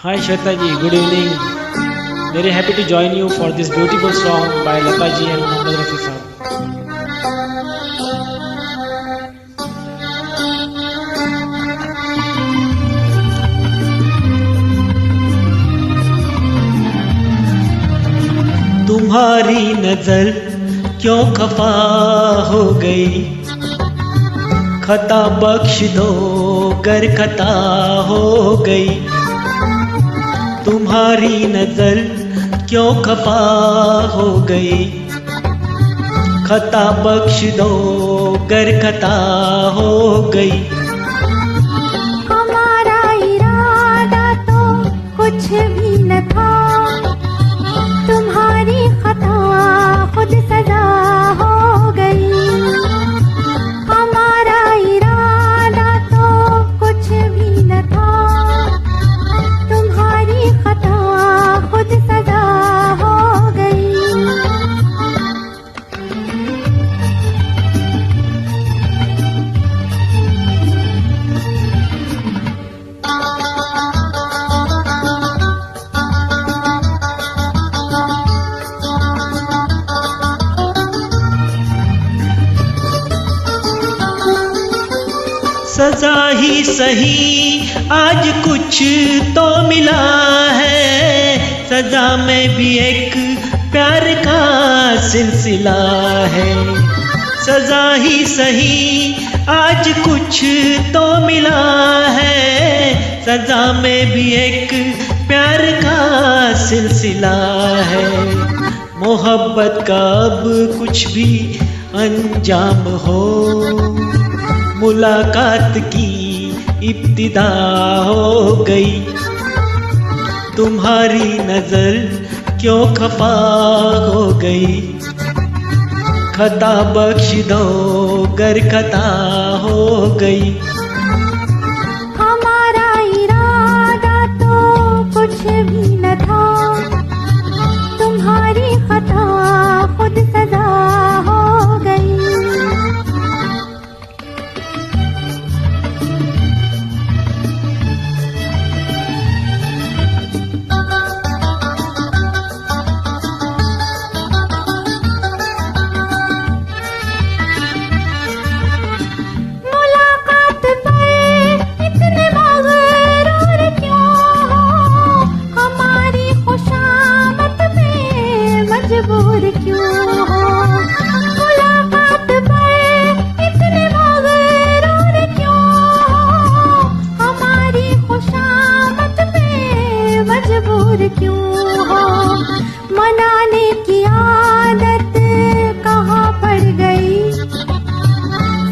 Hi Shweta ji, good evening. Very happy to join you for this beautiful song by Lata ji and Mohammad Rafi sahab. तुम्हारी नजर क्यों खफा हो गई, खता बख्श दो गर खता हो गई। तुम्हारी नजर क्यों खफा हो गई, खता बख्श दो गर खता हो गई। हमारा इरादा तो कुछ भी न था, तुम्हारी खता खुद सजा हो गई। हमारा इरादा तो कुछ भी न था, तुम्हारी खता खुद सजा हो गई। सजा ही सही आज कुछ तो मिला है, सजा में भी एक प्यार का सिलसिला है। सजा ही सही आज कुछ तो मिला है, सजा में भी एक प्यार का सिलसिला है। मोहब्बत का अब कुछ भी अंजाम हो, मुलाकात की इब्तिदा हो गई। तुम्हारी नजर क्यों खफा हो गई, खता बख्श दो गर खता हो गई। हमारा इरादा तो कुछ भी न था, तुम्हारी खता खुद सजा हो गई। मुलाकात पर इतने मगरूर क्यों हो, हमारी खुशामद में मजबूर क्यों हो। मुलाकात पर इतने मगरूर क्यों हो, हमारी खुशामद में मजबूर क्यों हो। मनाने की आदत कहाँ पड़ गई,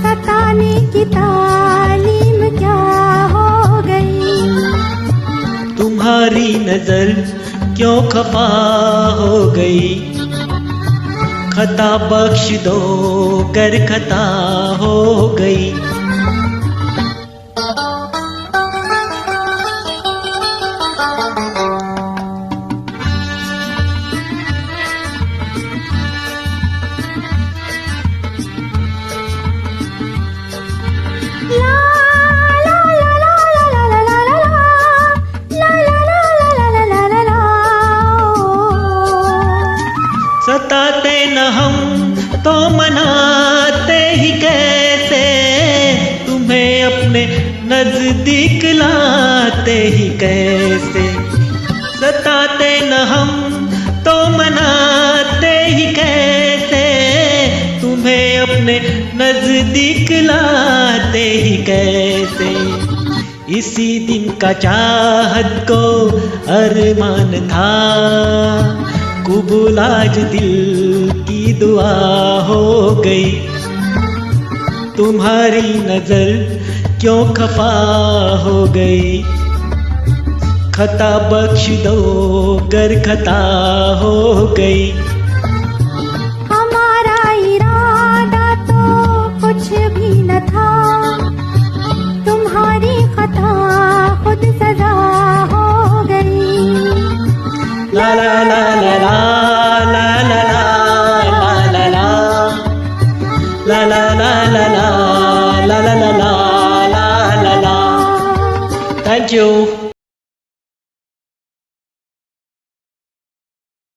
सताने की तालीम क्या हो गई। तुम्हारी नजर क्यों खफा हो गई, खता बख्श दो गर खता हो गई। सताते न हम तो मनाते ही कैसे, तुम्हें अपने नजदीक लाते ही कैसे। सताते न हम तो मनाते ही कैसे, तुम्हें अपने नजदीक लाते ही कैसे। इसी दिन का चाहत को अरमान था, कबूल आज दिल की दुआ हो गई। तुम्हारी नजर क्यों खफा हो गई, खता बख्श दो गर खता हो गई। हमारा इरादा तो कुछ भी न था, तुम्हारी खता